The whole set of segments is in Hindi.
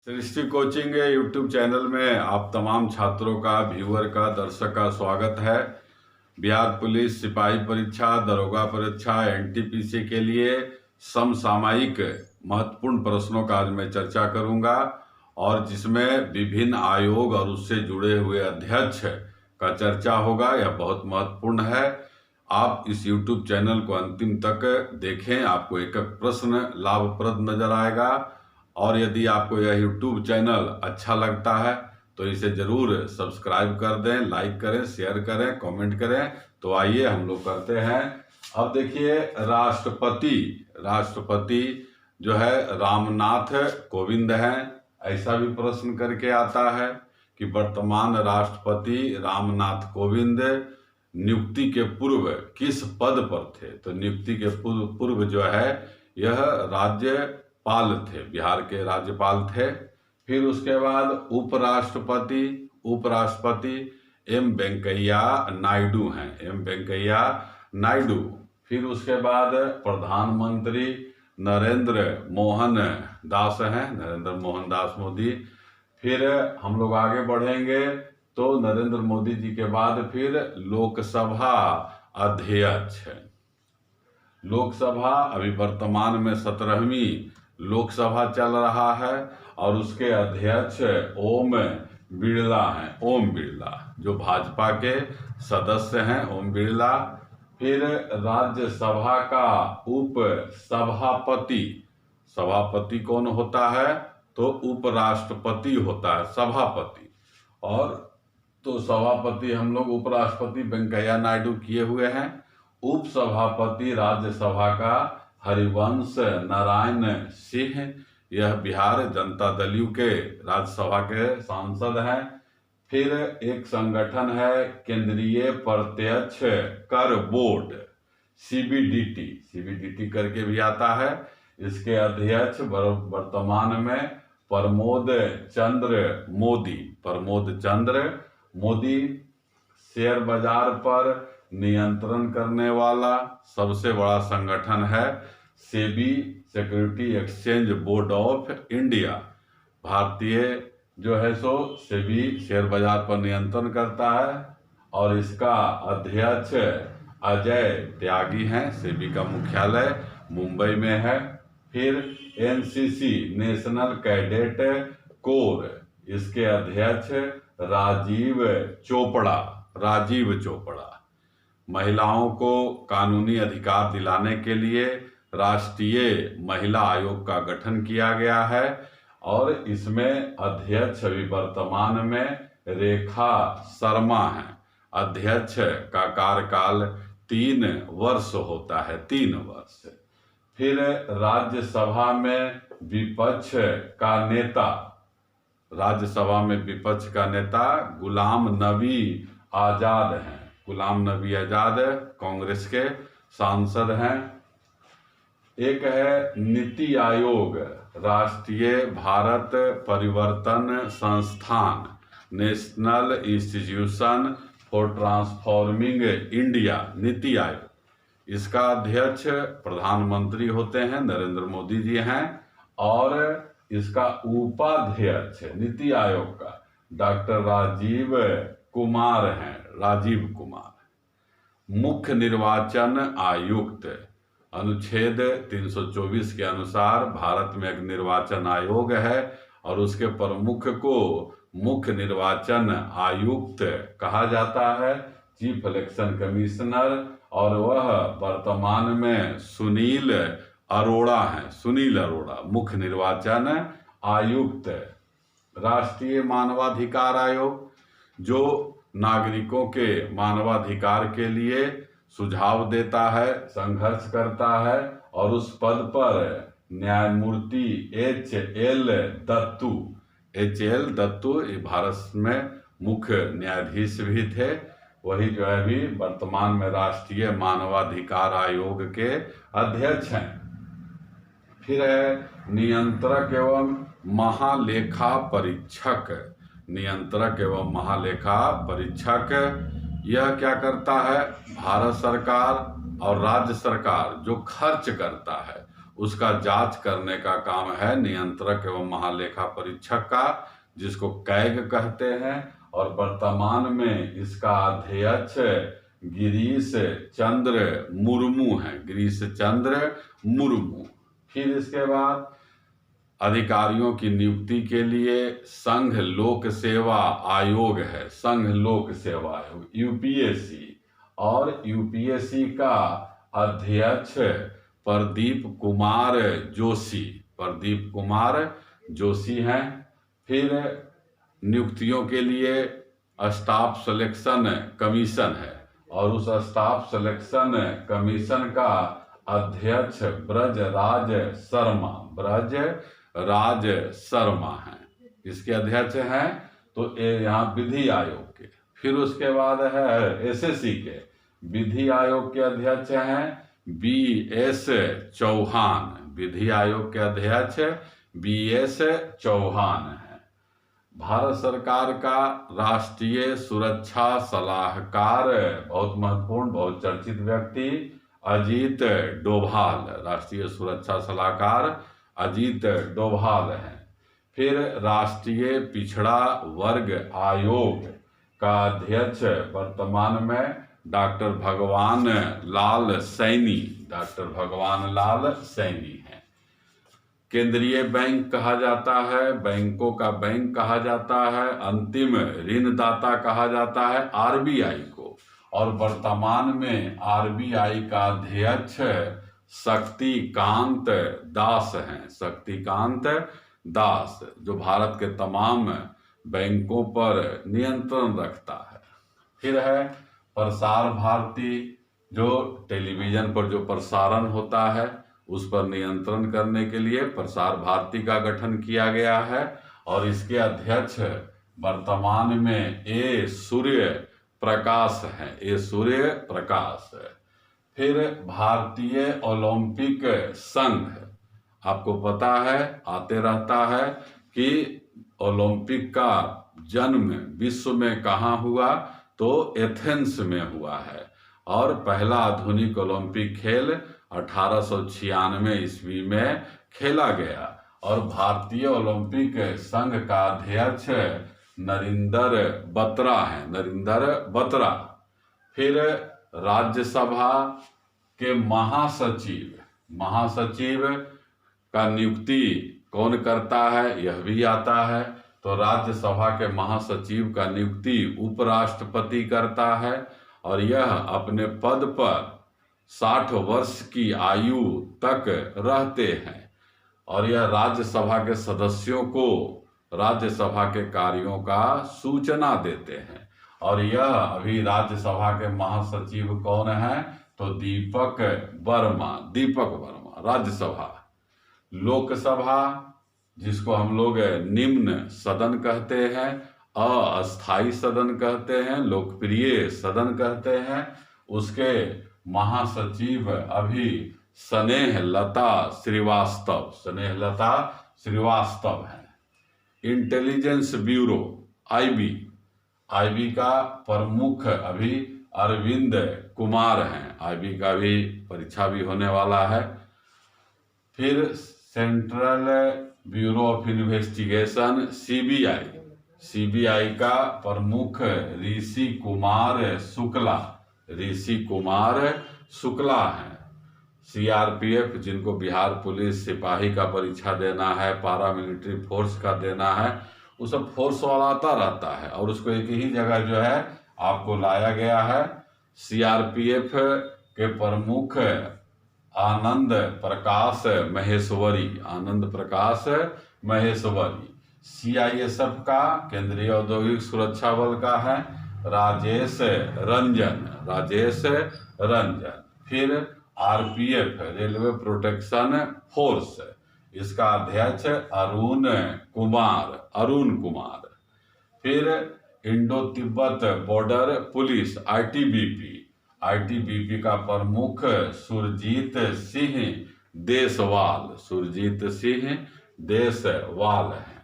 सृष्टि कोचिंग यूट्यूब चैनल में आप तमाम छात्रों का, व्यूअर का, दर्शक का स्वागत है। बिहार पुलिस सिपाही परीक्षा, दरोगा परीक्षा, एनटीपीसी के लिए समसामयिक महत्वपूर्ण प्रश्नों का आज मैं चर्चा करूंगा और जिसमें विभिन्न आयोग और उससे जुड़े हुए अध्यक्ष का चर्चा होगा। यह बहुत महत्वपूर्ण है। आप इस YouTube चैनल को अंतिम तक देखें, आपको एक एक प्रश्न लाभप्रद नजर आएगा। और यदि आपको यह YouTube चैनल अच्छा लगता है तो इसे जरूर सब्सक्राइब कर दें, लाइक करें, शेयर करें, कमेंट करें। तो आइए हम लोग करते हैं। अब देखिए, राष्ट्रपति जो है रामनाथ कोविंद हैं। ऐसा भी प्रश्न करके आता है कि वर्तमान राष्ट्रपति रामनाथ कोविंद नियुक्ति के पूर्व किस पद पर थे। तो नियुक्ति के पूर्व जो है यह राज्यपाल थे, बिहार के राज्यपाल थे। फिर उसके बाद उपराष्ट्रपति एम वेंकैया नायडू हैं, एम वेंकैया नायडू। फिर उसके बाद प्रधानमंत्री नरेंद्र मोहन दास हैं, नरेंद्र मोहन दास मोदी। फिर हम लोग आगे बढ़ेंगे तो नरेंद्र मोदी जी के बाद फिर लोकसभा अध्यक्ष। लोकसभा अभी वर्तमान में 17वीं लोकसभा चल रहा है और उसके अध्यक्ष ओम बिरला हैं, ओम बिरला जो भाजपा के सदस्य हैं, ओम बिरला। फिर राज्यसभा का सभापति कौन होता है? तो उपराष्ट्रपति होता है, सभापति। और तो सभापति हम लोग उपराष्ट्रपति वेंकैया नायडू किए हुए हैं। उपसभापति राज्यसभा का हरिवंश नारायण सिंह, यह बिहार जनता दल यू के राज्यसभा के सांसद हैं। फिर एक संगठन है केंद्रीय प्रत्यक्ष कर बोर्ड, सीबीडीटी करके भी आता है। इसके अध्यक्ष वर्तमान में प्रमोद चंद्र मोदी। शेयर बाजार पर नियंत्रण करने वाला सबसे बड़ा संगठन है SEBI, security exchange board of India. भारतीय जो है सो सेबी शेयर बाजार पर नियंत्रण करता है और इसका अध्यक्ष अजय त्यागी हैं। सेबी का मुख्यालय मुंबई में है। फिर एनसीसी नेशनल कैडेट कोर, इसके अध्यक्ष राजीव चोपड़ा। महिलाओं को कानूनी अधिकार दिलाने के लिए राष्ट्रीय महिला आयोग का गठन किया गया है और इसमें अध्यक्ष अभी वर्तमान में रेखा शर्मा हैं। अध्यक्ष का कार्यकाल 3 वर्ष होता है, 3 वर्ष। फिर राज्यसभा में विपक्ष का नेता गुलाम नबी आजाद हैं। गुलाम नबी आजाद कांग्रेस के सांसद हैं। एक है नीति आयोग, राष्ट्रीय भारत परिवर्तन संस्थान, national institution for transforming India, NITI Aayog. इसका अध्यक्ष प्रधानमंत्री होते हैं, नरेंद्र मोदी जी हैं। और इसका उपाध्यक्ष नीति आयोग का डॉक्टर राजीव कुमार। मुख्य निर्वाचन आयुक्त, अनुच्छेद 324 के अनुसार भारत में एक निर्वाचन आयोग है और उसके प्रमुख को मुख्य निर्वाचन आयुक्त कहा जाता है, चीफ इलेक्शन कमिश्नर। और वह वर्तमान में सुनील अरोड़ा मुख्य निर्वाचन आयुक्त। राष्ट्रीय मानवाधिकार आयोग जो नागरिकों के मानवाधिकार के लिए सुझाव देता है, संघर्ष करता है। और उस पद पर न्यायमूर्ति एच.एल. दत्तू भारत में मुख्य न्यायाधीश भी थे। वही जो है भी वर्तमान में राष्ट्रीय मानवाधिकार आयोग के अध्यक्ष हैं। फिर है नियंत्रक एवं महालेखा परीक्षक। यह क्या करता है? भारत सरकार और राज्य सरकार जो खर्च करता है उसका जांच करने का काम है नियंत्रक एवं महालेखा परीक्षक का, जिसको कैग कहते हैं। और वर्तमान में इसका अध्यक्ष गिरीश चंद्र मुर्मू है, गिरीश चंद्र मुर्मू। फिर इसके बाद अधिकारियों की नियुक्ति के लिए संघ लोक सेवा आयोग है, संघ लोक सेवा आयोग यूपीएससी, और यूपीएससी का अध्यक्ष प्रदीप कुमार जोशी, प्रदीप कुमार जोशी हैं। फिर नियुक्तियों के लिए स्टाफ सिलेक्शन कमीशन है, और उस स्टाफ सिलेक्शन कमीशन का अध्यक्ष ब्रजराज शर्मा, ब्रजराज शर्मा हैं, इसके अध्यक्ष हैं। तो यहाँ विधि आयोग के, फिर उसके बाद है एसएससी के विधि आयोग के अध्यक्ष हैं BS चौहान, विधि आयोग के अध्यक्ष BS चौहान है। भारत सरकार का राष्ट्रीय सुरक्षा सलाहकार, बहुत महत्वपूर्ण, बहुत चर्चित व्यक्ति अजीत डोभाल, राष्ट्रीय सुरक्षा सलाहकार अजीत डोभाल हैं। फिर राष्ट्रीय पिछड़ा वर्ग आयोग का अध्यक्ष वर्तमान में डॉक्टर भगवान लाल सैनी, डॉक्टर भगवान लाल सैनी हैं। केंद्रीय बैंक कहा जाता है, बैंकों का बैंक कहा जाता है, अंतिम ऋणदाता कहा जाता है आरबीआई को। और वर्तमान में आरबीआई का अध्यक्ष शक्तिकांत दास हैं, शक्तिकांत दास, जो भारत के तमाम बैंकों पर नियंत्रण रखता है। फिर है प्रसार भारती, जो टेलीविजन पर जो प्रसारण होता है उस पर नियंत्रण करने के लिए प्रसार भारती का गठन किया गया है, और इसके अध्यक्ष वर्तमान में ए सूर्य प्रकाश हैं, ए सूर्य प्रकाश है। फिर भारतीय ओलंपिक संघ, आपको पता है, आते रहता है कि ओलंपिक का जन्म विश्व में कहाँ हुआ, तो एथेंस में हुआ है। और पहला आधुनिक ओलंपिक खेल 1896 ईस्वी में खेला गया। और भारतीय ओलंपिक संघ का अध्यक्ष नरिंदर बत्रा है, नरिंदर बत्रा। फिर राज्यसभा के महासचिव, महासचिव का नियुक्ति कौन करता है, यह भी आता है। तो राज्यसभा के महासचिव का नियुक्ति उपराष्ट्रपति करता है, और यह अपने पद पर 60 वर्ष की आयु तक रहते हैं। और यह राज्यसभा के सदस्यों को राज्यसभा के कार्यों का सूचना देते हैं। और यह अभी राज्यसभा के महासचिव कौन है, तो दीपक वर्मा, दीपक वर्मा राज्यसभा। लोकसभा, जिसको हम लोग निम्न सदन कहते हैं, अस्थाई सदन कहते हैं, लोकप्रिय सदन कहते हैं, उसके महासचिव अभी स्नेहलता श्रीवास्तव, स्नेहलता श्रीवास्तव हैं। इंटेलिजेंस ब्यूरो आईबी, आईबी का प्रमुख अभी अरविंद कुमार हैं, आईबी का भी परीक्षा भी होने वाला है। फिर central bureau of investigation CBI, CBI का प्रमुख ऋषि कुमार शुक्ला, ऋषि कुमार शुक्ला हैं। सीआरपीएफ, जिनको बिहार पुलिस सिपाही का परीक्षा देना है, पारामिलिट्री फोर्स का देना है, वो सब फोर्स वाला आता रहता है, और उसको एक ही जगह जो है आपको लाया गया है। सीआरपीएफ के प्रमुख आनंद प्रकाश महेश्वरी, आनंद प्रकाश महेश्वरी। सीआईएसएफ का, केंद्रीय औद्योगिक सुरक्षा बल का है राजेश रंजन, राजेश रंजन। फिर आरपीएफ, रेलवे प्रोटेक्शन फोर्स, इसका अध्यक्ष अरुण कुमार, अरुण कुमार। फिर Indo Tibet border police ITBP, ITBP का प्रमुख सुरजीत सिंह देसवाल, सुरजीत सिंह देसवाल हैं।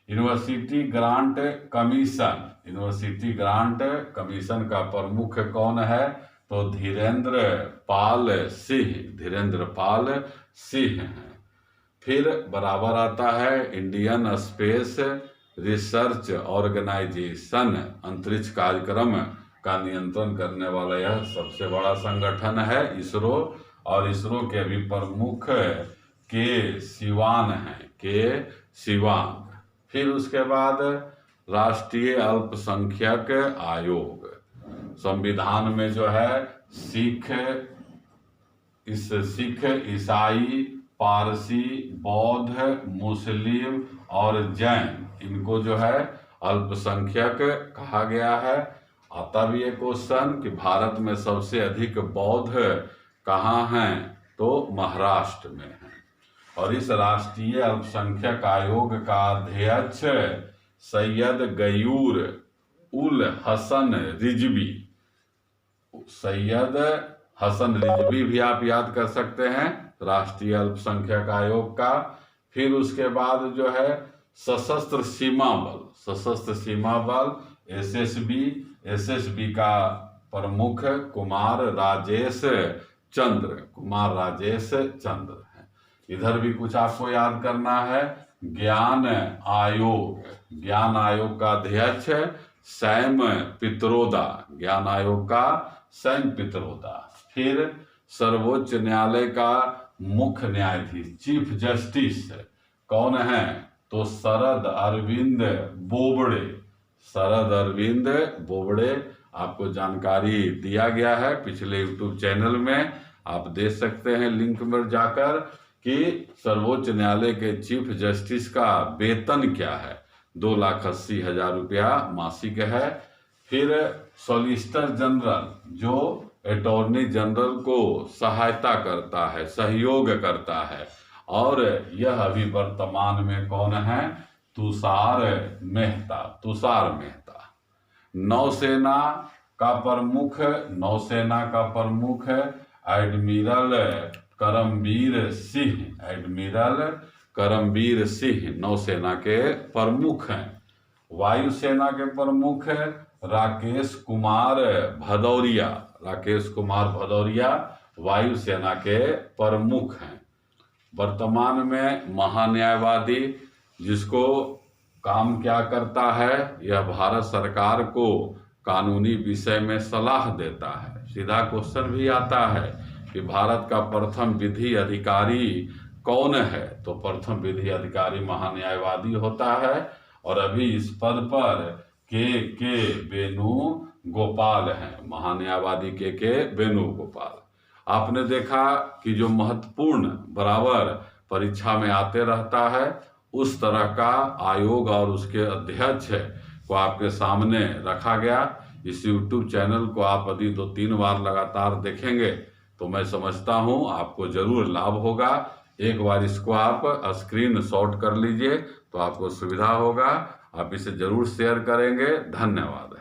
University grant commission, university grant commission का प्रमुख कौन है, तो धीरेन्द्र पाल सिंह, धीरेन्द्र पाल सिंह हैं। फिर बराबर आता है इंडियन स्पेस रिसर्च ऑर्गेनाइजेशन, अंतरिक्ष कार्यक्रम का नियंत्रण करने वाला यह सबसे बड़ा संगठन है इसरो, और इसरो के अभी प्रमुख के सिवान हैं, के सिवान। फिर उसके बाद राष्ट्रीय अल्पसंख्यक आयोग, संविधान में जो है सिख, ईसाई, पारसी, बौद्ध, मुस्लिम और जैन, इनको जो है अल्पसंख्यक कहा गया है। आता भी है क्वेश्चन कि भारत में सबसे अधिक बौद्ध कहाँ हैं, तो महाराष्ट्र में हैं। और इस राष्ट्रीय अल्पसंख्यक आयोग का अध्यक्ष सैयद गयूर उल हसन रिजवी, सैयद हसन रिजवी भी आप याद कर सकते हैं, राष्ट्रीय अल्पसंख्यक आयोग का। फिर उसके बाद जो है सशस्त्र सीमा बल एसएसबी का प्रमुख कुमार राजेश चंद्र है। इधर भी कुछ आपको याद करना है, ज्ञान आयोग का अध्यक्ष सैम पित्रोदा। फिर सर्वोच्च न्यायालय का मुख्य न्यायाधीश चीफ जस्टिस कौन है, तो शरद अरविंद बोबड़े। आपको जानकारी दिया गया है पिछले यूट्यूब चैनल में, आप देख सकते हैं लिंक में जाकर कि सर्वोच्च न्यायालय के चीफ जस्टिस का वेतन क्या है, 2,80,000 रुपया मासिक है। फिर सॉलिसिटर जनरल जो अटॉर्नी जनरल को सहायता करता है, सहयोग करता है, और यह अभी वर्तमान में कौन है, तुषार मेहता। नौसेना का प्रमुख एडमिरल करमबीर सिंह नौसेना के प्रमुख हैं। वायुसेना के प्रमुख राकेश कुमार भदौरिया वायुसेना के प्रमुख हैं। वर्तमान में महान्यायवादी जिसको काम क्या करता है, यह भारत सरकार को कानूनी विषय में सलाह देता है। सीधा क्वेश्चन भी आता है कि भारत का प्रथम विधि अधिकारी कौन है, तो प्रथम विधि अधिकारी महान्यायवादी होता है, और अभी इस पद पर के वेणुगोपाल हैं, महान्यायवादी के वेणुगोपाल। आपने देखा कि जो महत्वपूर्ण बराबर परीक्षा में आते रहता है, उस तरह का आयोग और उसके अध्यक्ष को आपके सामने रखा गया। इस YouTube चैनल को आप यदि 2-3 बार लगातार देखेंगे तो मैं समझता हूँ आपको जरूर लाभ होगा। एक बार इसको आप स्क्रीन शॉट कर लीजिए तो आपको सुविधा होगा। आप इसे जरूर शेयर करेंगे। धन्यवाद।